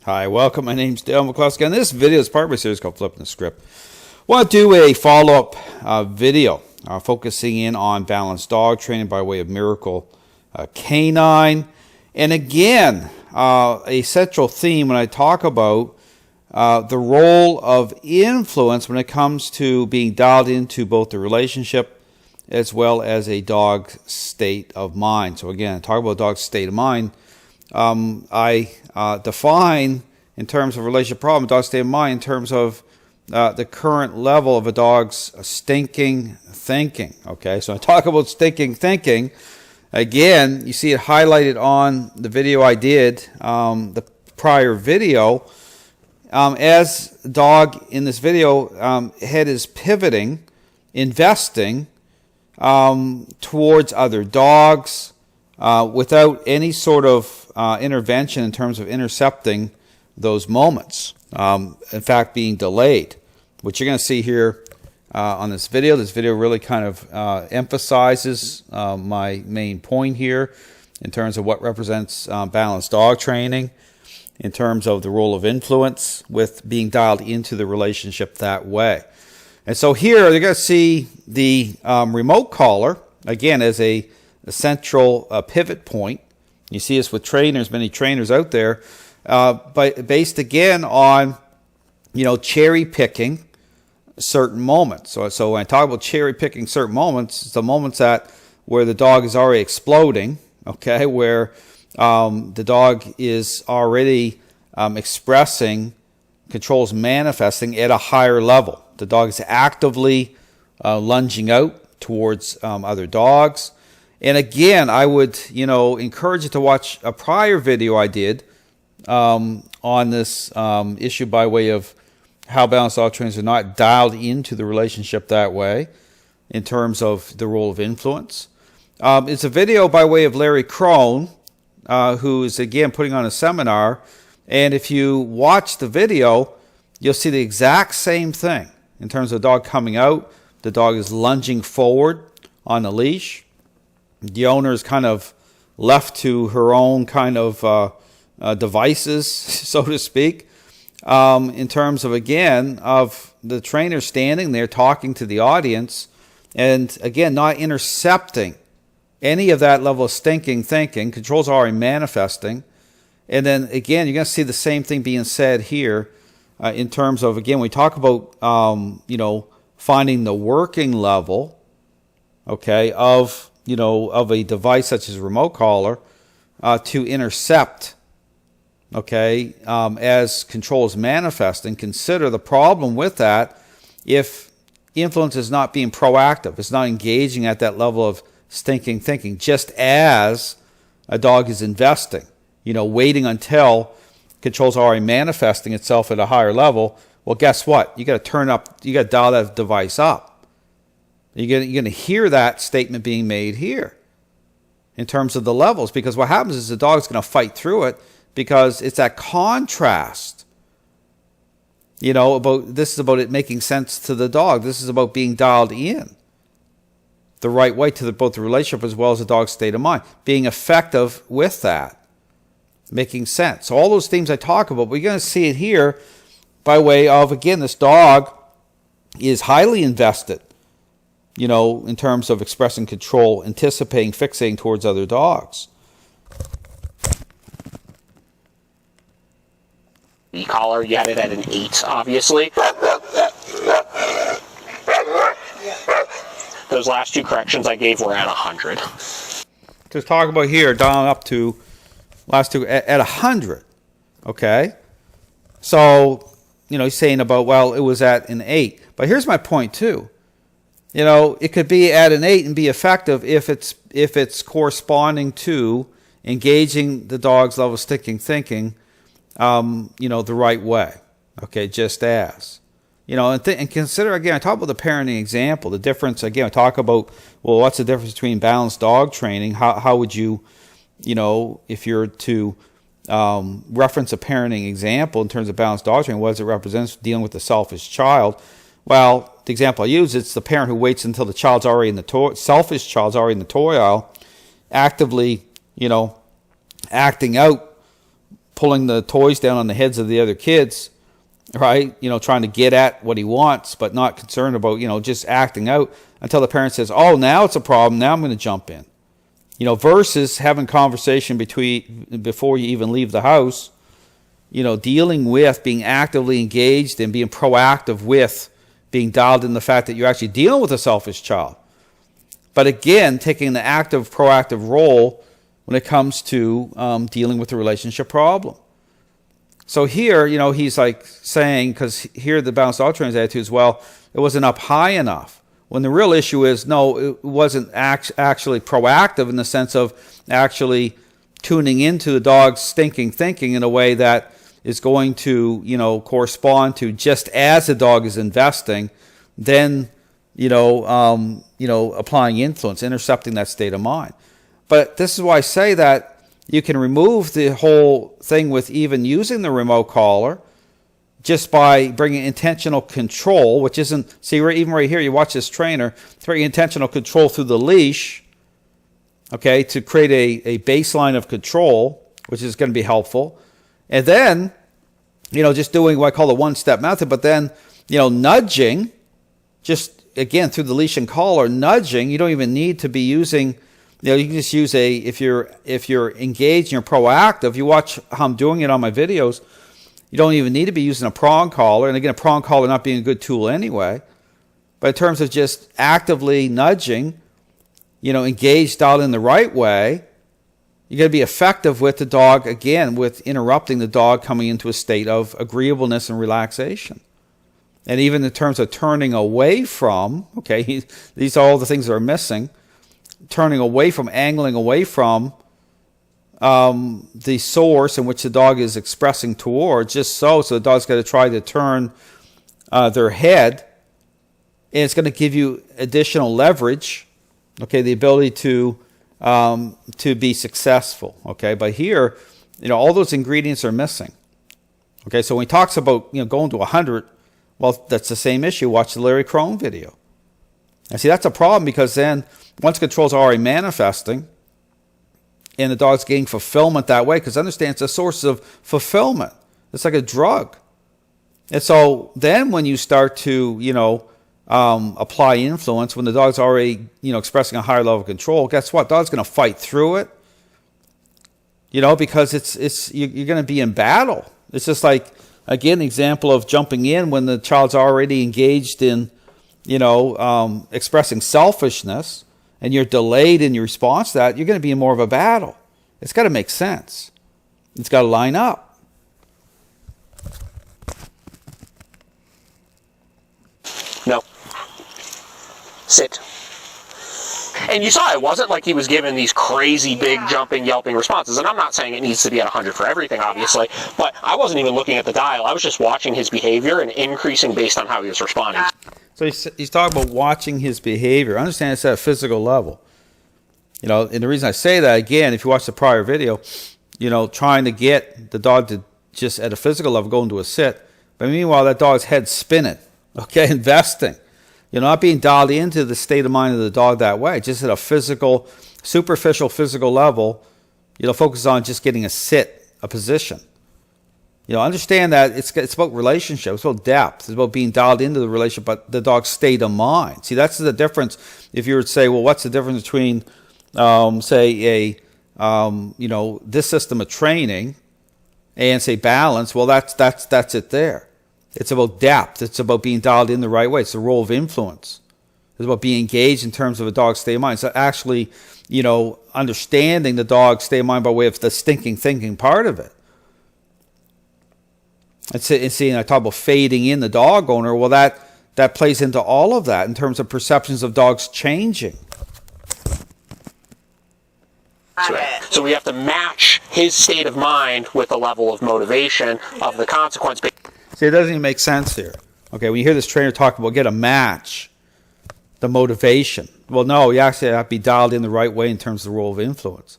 Hi, welcome. My name's Dale McCluskey, and this video is part of my series called Flipping the Script. I want to do a follow-up video focusing in on balanced dog training by way of Miracle Canine. And again, a central theme when I talk about the role of influence when it comes to being dialed into both the relationship as well as a dog's state of mind. So again, talk about dog's state of mind. I define in terms of relationship problem, dog's state of mind in terms of the current level of a dog's stinking thinking. Okay, so I talk about stinking thinking. Again, you see it highlighted on the video I did, the prior video. As dog in this video, head is pivoting, investing towards other dogs without any sort of intervention in terms of intercepting those moments. In fact, being delayed, which you're going to see here on this video. This video really kind of emphasizes my main point here in terms of what represents balanced dog training, in terms of the role of influence with being dialed into the relationship that way. And so here you're going to see the remote collar, again, as a central pivot point. You see this with trainers, many trainers out there, but based again on, cherry picking certain moments. So when I talk about cherry picking certain moments, it's the moments where the dog is already exploding, okay, where the dog is already expressing, controls manifesting at a higher level. The dog is actively lunging out towards other dogs. And again, I would, encourage you to watch a prior video I did on this issue by way of how balanced dog trainers are not dialed into the relationship that way in terms of the role of influence. It's a video by way of Larry Crone, who is, again, putting on a seminar. And if you watch the video, you'll see the exact same thing in terms of the dog coming out. The dog is lunging forward on the leash. The owner is kind of left to her own kind of devices, so to speak, in terms of, again, of the trainer standing there talking to the audience and, again, not intercepting any of that level of stinking thinking. Controls are already manifesting. And then, again, you're going to see the same thing being said here in terms of, again, we talk about, finding the working level, okay, of a device such as a remote collar to intercept, okay, as control is manifesting. Consider the problem with that if influence is not being proactive, it's not engaging at that level of stinking thinking, just as a dog is investing, waiting until control's already manifesting itself at a higher level. Well, guess what? You got to turn up, you got to dial that device up. You're going to hear that statement being made here in terms of the levels, because what happens is the dog's going to fight through it because it's that contrast. This is about it making sense to the dog. This is about being dialed in the right way to both the relationship as well as the dog's state of mind, being effective with that, making sense. So all those themes I talk about, we're going to see it here by way of, again, this dog is highly invested, in terms of expressing control, anticipating, fixating towards other dogs. The collar, you had it at an 8, obviously. Those last two corrections I gave were at 100. Just talk about here, down up to last two at 100. Okay? So, he's saying about, well, it was at an 8. But here's my point, too. It could be at an 8 and be effective if it's corresponding to engaging the dog's level of stinking thinking, the right way. Okay, just as. And consider, again, I talk about the parenting example, the difference, again, I talk about, well, what's the difference between balanced dog training? How would you, if you're to reference a parenting example in terms of balanced dog training, what does it represent dealing with the selfish child? Well, the example I use, it's the parent who waits until the child's already in the toy, selfish child's already in the toy aisle, actively, acting out pulling the toys down on the heads of the other kids, right? Trying to get at what he wants, but not concerned about, just acting out until the parent says, oh, now it's a problem. Now I'm going to jump in. Versus having conversation before you even leave the house, dealing with being actively engaged and being proactive with being dialed in the fact that you're actually dealing with a selfish child. But again, taking the active, proactive role when it comes to dealing with the relationship problem. So here, he's like saying, because here the balanced dog trainer's attitude is, well, it wasn't up high enough. When the real issue is, no, it wasn't actually proactive in the sense of actually tuning into the dog's stinking thinking in a way that is going to, correspond to just as the dog is investing, then, applying influence, intercepting that state of mind. But this is why I say that you can remove the whole thing with even using the remote collar just by bringing intentional control, which isn't, see, even right here, you watch this trainer, bringing intentional control through the leash, okay, to create a baseline of control, which is going to be helpful. And then, just doing what I call the one-step method, but then, nudging, just, again, through the leash and collar, nudging, you don't even need to be using, you can just use if you're engaged and you're proactive, you watch how I'm doing it on my videos, you don't even need to be using a prong collar. And again, a prong collar not being a good tool anyway. But in terms of just actively nudging, engaged out in the right way, you're going to be effective with the dog, again, with interrupting the dog coming into a state of agreeableness and relaxation. And even in terms of turning away from, okay, these are all the things that are missing, turning away from, angling away from the source in which the dog is expressing towards, just so the dog's got to try to turn their head, and it's going to give you additional leverage, okay, the ability to be successful, okay. But here, all those ingredients are missing, okay. So when he talks about going to 100, well, that's the same issue. Watch the Larry Crone video. And see, that's a problem, because then once control's already manifesting, and the dog's getting fulfillment that way, because understand it's a source of fulfillment. It's like a drug. And so then when you start to, apply influence, when the dog's already, expressing a higher level of control, guess what? Dog's going to fight through it, because you're going to be in battle. It's just like, again, an example of jumping in when the child's already engaged in, expressing selfishness, and you're delayed in your response to that, you're going to be in more of a battle. It's got to make sense. It's got to line up. No. Sit. And you saw it wasn't like he was giving these crazy big jumping, yelping responses. And I'm not saying it needs to be at 100 for everything, obviously, but I wasn't even looking at the dial. I was just watching his behavior and increasing based on how he was responding. So he's talking about watching his behavior. Understand it's at a physical level. And the reason I say that, again, if you watch the prior video, trying to get the dog to just at a physical level go into a sit. But meanwhile, that dog's head's spinning, okay, investing. Not being dialed into the state of mind of the dog that way, just at a physical, superficial physical level, focus on just getting a sit, a position. Understand that it's about relationship, it's about depth, it's about being dialed into the relationship, but the dog's state of mind. See, that's the difference. If you were to say, well, what's the difference between, say, this system of training and, say, balance? Well, that's it there. It's about depth. It's about being dialed in the right way. It's the role of influence. It's about being engaged in terms of a dog's state of mind. So actually, understanding the dog's state of mind by way of the stinking thinking part of it. And seeing, I talk about fading in the dog owner. Well, that plays into all of that in terms of perceptions of dogs changing. So we have to match his state of mind with the level of motivation of the consequence. See, it doesn't even make sense here. Okay, when you hear this trainer talk about get a match, the motivation. Well, no, you actually have to be dialed in the right way in terms of the role of influence.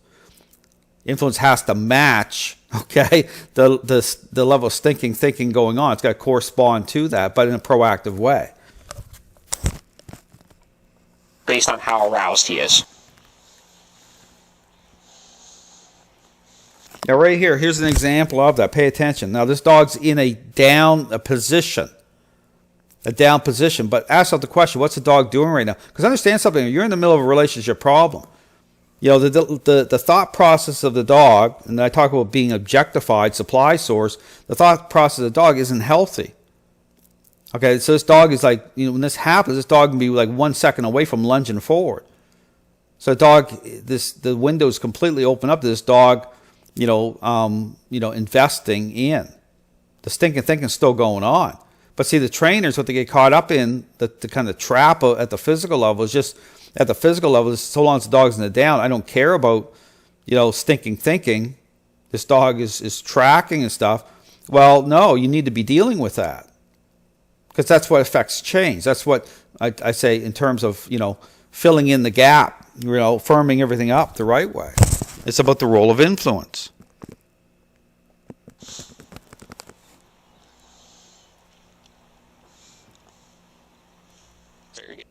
Influence has to match, okay, the level of stinking thinking going on. It's got to correspond to that, but in a proactive way. Based on how aroused he is. Now right here, here's an example of that. Pay attention. Now this dog's in a down position. A down position. But ask yourself the question, what's the dog doing right now? Because understand something, you're in the middle of a relationship problem. You know, the thought process of the dog, and I talk about being objectified, supply source, the thought process of the dog isn't healthy. Okay, so this dog is like, you know, when this happens, this dog can be like 1 second away from lunging forward. So the dog, the window is completely open up to this dog, investing in. The stinking thinking is still going on. But see, the trainers, what they get caught up in, the kind of trap at the physical level is just, at the physical level, so long as the dog's in the down, I don't care about, stinking thinking. This dog is tracking and stuff. Well, no, you need to be dealing with that. Because that's what affects change. That's what I say in terms of, filling in the gap, firming everything up the right way. It's about the role of influence.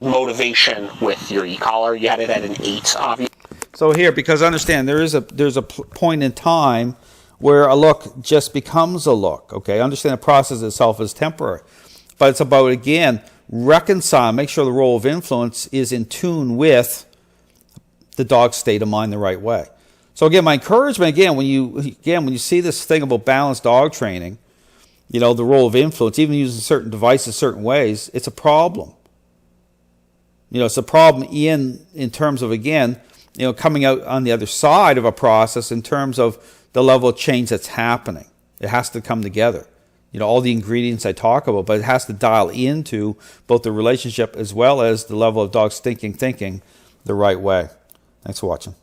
Motivation with your e-collar, you had it at an 8, obviously. So here, because understand, there's a point in time where a look just becomes a look. Okay, understand the process itself is temporary. But it's about, again, reconcile, make sure the role of influence is in tune with the dog's state of mind the right way. So again, my encouragement, when you see this thing about balanced dog training, the role of influence, even using certain devices certain ways, it's a problem. It's a problem in terms of, again, coming out on the other side of a process in terms of the level of change that's happening. It has to come together. All the ingredients I talk about, but it has to dial into both the relationship as well as the level of dog thinking the right way. Thanks for watching.